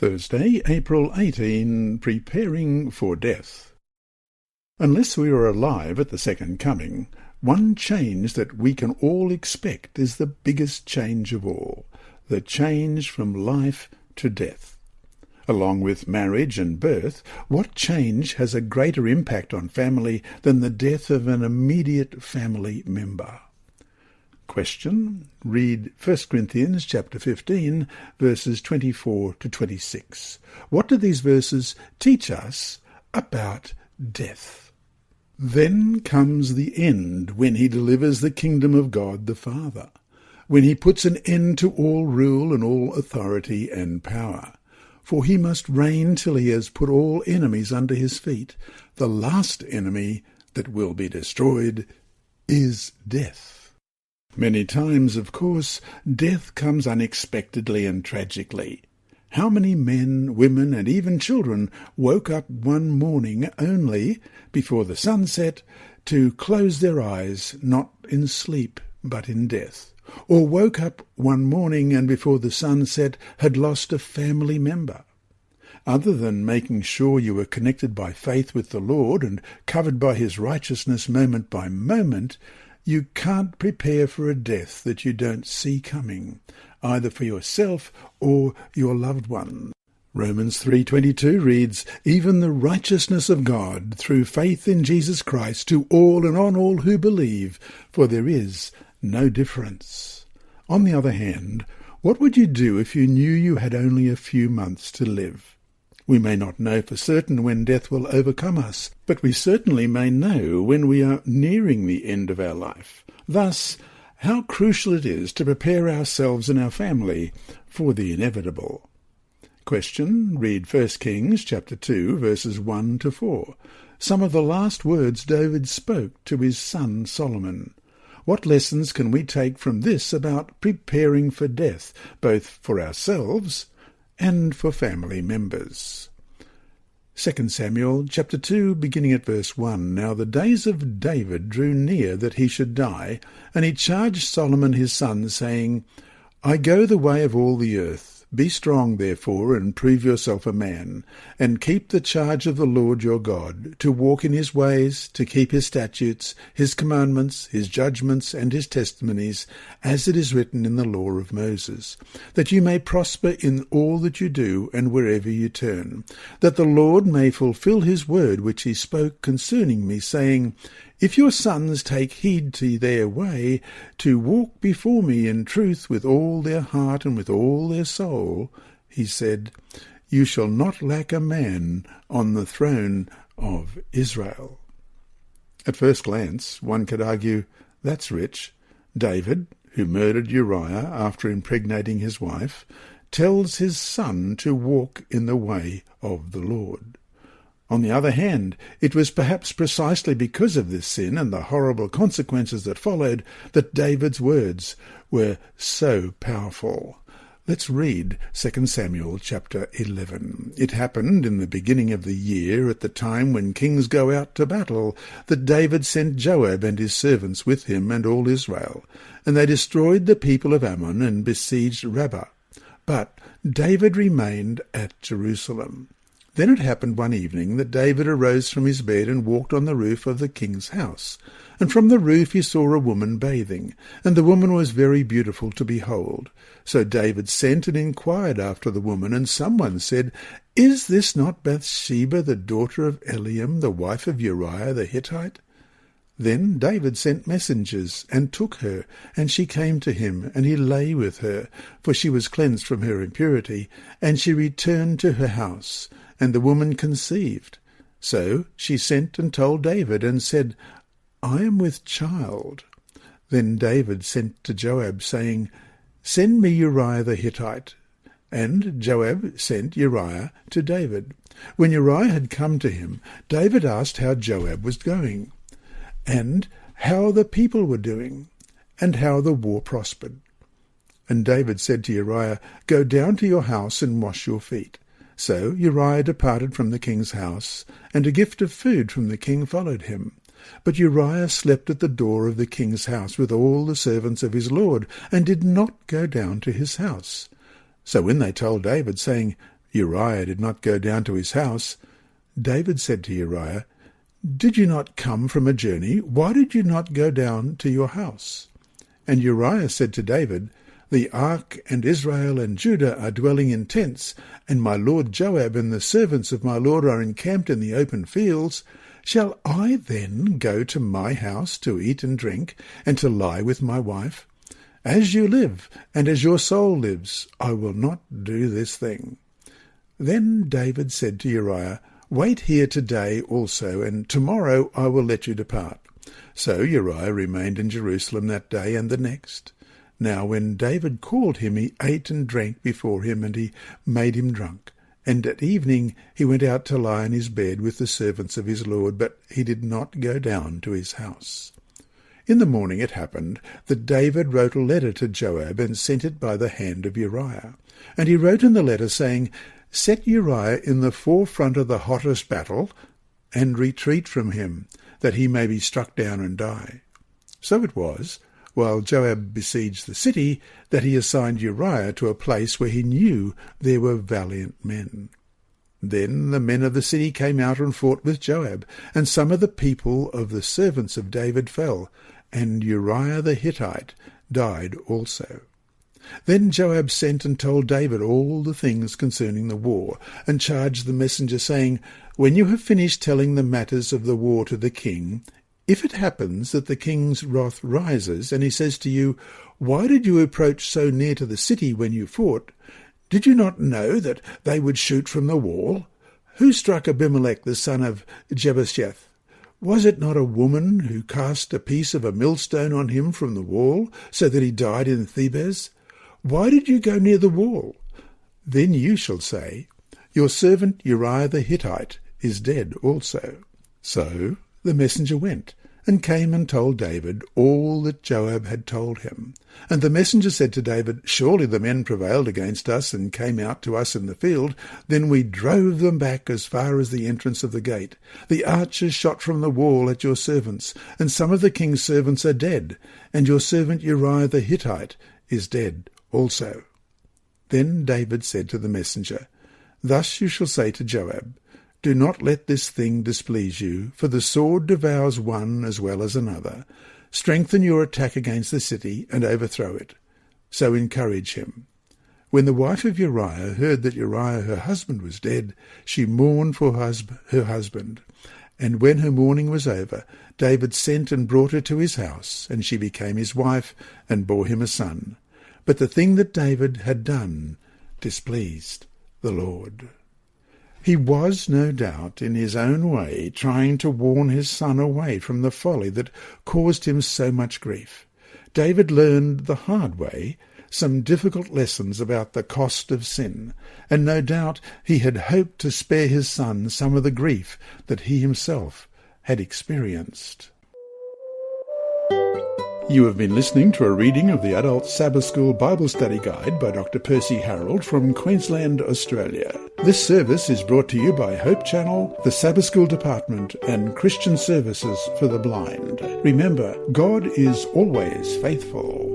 Thursday, April 18, Preparing for Death. Unless we are alive at the second coming, one change that we can all expect is the biggest change of all, the change from life to death. Along with marriage and birth, what change has a greater impact on family than the death of an immediate family member? Question. Read 1 Corinthians chapter 15, verses 24 to 26. What do these verses teach us about death? Then comes the end, when he delivers the kingdom of God the Father, when he puts an end to all rule and all authority and power. For he must reign till he has put all enemies under his feet. The last enemy that will be destroyed is death. Many times, of course, death comes unexpectedly and tragically. How many men, women, and even children woke up one morning only, before the sun set, to close their eyes, not in sleep, but in death? Or woke up one morning and before the sun set had lost a family member? Other than making sure you were connected by faith with the Lord and covered by his righteousness moment by moment, you can't prepare for a death that you don't see coming, either for yourself or your loved one. Romans 3:22 reads, "Even the righteousness of God through faith in Jesus Christ to all and on all who believe, for there is no difference." On the other hand, what would you do if you knew you had only a few months to live? We may not know for certain when death will overcome us, but we certainly may know when we are nearing the end of our life. Thus, how crucial it is to prepare ourselves and our family for the inevitable. Question. Read 1 Kings chapter 2, verses 1 to 4. Some of the last words David spoke to his son Solomon. What lessons can we take from this about preparing for death, both for ourselves and for family members? 2 Samuel chapter 2, beginning at verse 1. Now the days of David drew near that he should die, and he charged Solomon his son, saying, I go the way of all the earth. Be strong, therefore, and prove yourself a man, and keep the charge of the Lord your God, to walk in his ways, to keep his statutes, his commandments, his judgments, and his testimonies, as it is written in the law of Moses, that you may prosper in all that you do and wherever you turn, that the Lord may fulfill his word which he spoke concerning me, saying, If your sons take heed to their way, to walk before me in truth with all their heart and with all their soul, he said, you shall not lack a man on the throne of Israel. At first glance, one could argue, that's rich. David, who murdered Uriah after impregnating his wife, tells his son to walk in the way of the Lord. On the other hand, it was perhaps precisely because of this sin and the horrible consequences that followed that David's words were so powerful. Let's read 2 Samuel chapter 11. It happened in the beginning of the year, at the time when kings go out to battle, that David sent Joab and his servants with him and all Israel, and they destroyed the people of Ammon and besieged Rabbah. But David remained at Jerusalem. Then it happened one evening that David arose from his bed and walked on the roof of the king's house. And from the roof he saw a woman bathing, and the woman was very beautiful to behold. So David sent and inquired after the woman, and someone said, Is this not Bathsheba, the daughter of Eliam, the wife of Uriah the Hittite? Then David sent messengers, and took her, and she came to him, and he lay with her, for she was cleansed from her impurity, and she returned to her house. And the woman conceived. So she sent and told David, and said, I am with child. Then David sent to Joab, saying, Send me Uriah the Hittite. And Joab sent Uriah to David. When Uriah had come to him, David asked how Joab was going, and how the people were doing, and how the war prospered. And David said to Uriah, Go down to your house and wash your feet. So Uriah departed from the king's house, and a gift of food from the king followed him. But Uriah slept at the door of the king's house with all the servants of his lord, and did not go down to his house. So when they told David, saying, Uriah did not go down to his house. David said to Uriah, "Did you not come from a journey? Why did you not go down to your house?" And Uriah said to David, "The ark and Israel and Judah are dwelling in tents, and my lord Joab and the servants of my lord are encamped in the open fields. Shall I then go to my house to eat and drink, and to lie with my wife? As you live, and as your soul lives, I will not do this thing." Then David said to Uriah, "Wait here today also, and tomorrow I will let you depart." So Uriah remained in Jerusalem that day and the next. Now when David called him, he ate and drank before him, and he made him drunk. And at evening he went out to lie in his bed with the servants of his lord, but he did not go down to his house. In the morning it happened that David wrote a letter to Joab and sent it by the hand of Uriah. And he wrote in the letter, saying, "Set Uriah in the forefront of the hottest battle, and retreat from him, that he may be struck down and die." So it was, while Joab besieged the city, that he assigned Uriah to a place where he knew there were valiant men. Then the men of the city came out and fought with Joab, and some of the people of the servants of David fell, and Uriah the Hittite died also. Then Joab sent and told David all the things concerning the war, and charged the messenger, saying, "When you have finished telling the matters of the war to the king, if it happens that the king's wrath rises, and he says to you, 'Why did you approach so near to the city when you fought? Did you not know that they would shoot from the wall? Who struck Abimelech the son of Jebusheth? Was it not a woman who cast a piece of a millstone on him from the wall, so that he died in Thebez? Why did you go near the wall?' Then you shall say, 'Your servant Uriah the Hittite is dead also.'" So the messenger went, and came and told David all that Joab had told him. And the messenger said to David, "Surely the men prevailed against us, and came out to us in the field. Then we drove them back as far as the entrance of the gate. The archers shot from the wall at your servants, and some of the king's servants are dead, and your servant Uriah the Hittite is dead also." Then David said to the messenger, "Thus you shall say to Joab, 'Do not let this thing displease you, for the sword devours one as well as another. Strengthen your attack against the city, and overthrow it. So encourage him.'" When the wife of Uriah heard that Uriah her husband was dead, she mourned for her husband. And when her mourning was over, David sent and brought her to his house, and she became his wife, and bore him a son. But the thing that David had done displeased the Lord. He was, no doubt, in his own way, trying to warn his son away from the folly that caused him so much grief. David learned the hard way some difficult lessons about the cost of sin, and no doubt he had hoped to spare his son some of the grief that he himself had experienced. You have been listening to a reading of the Adult Sabbath School Bible Study Guide by Dr. Percy Harold from Queensland, Australia. This service is brought to you by Hope Channel, the Sabbath School Department, and Christian Services for the Blind. Remember, God is always faithful.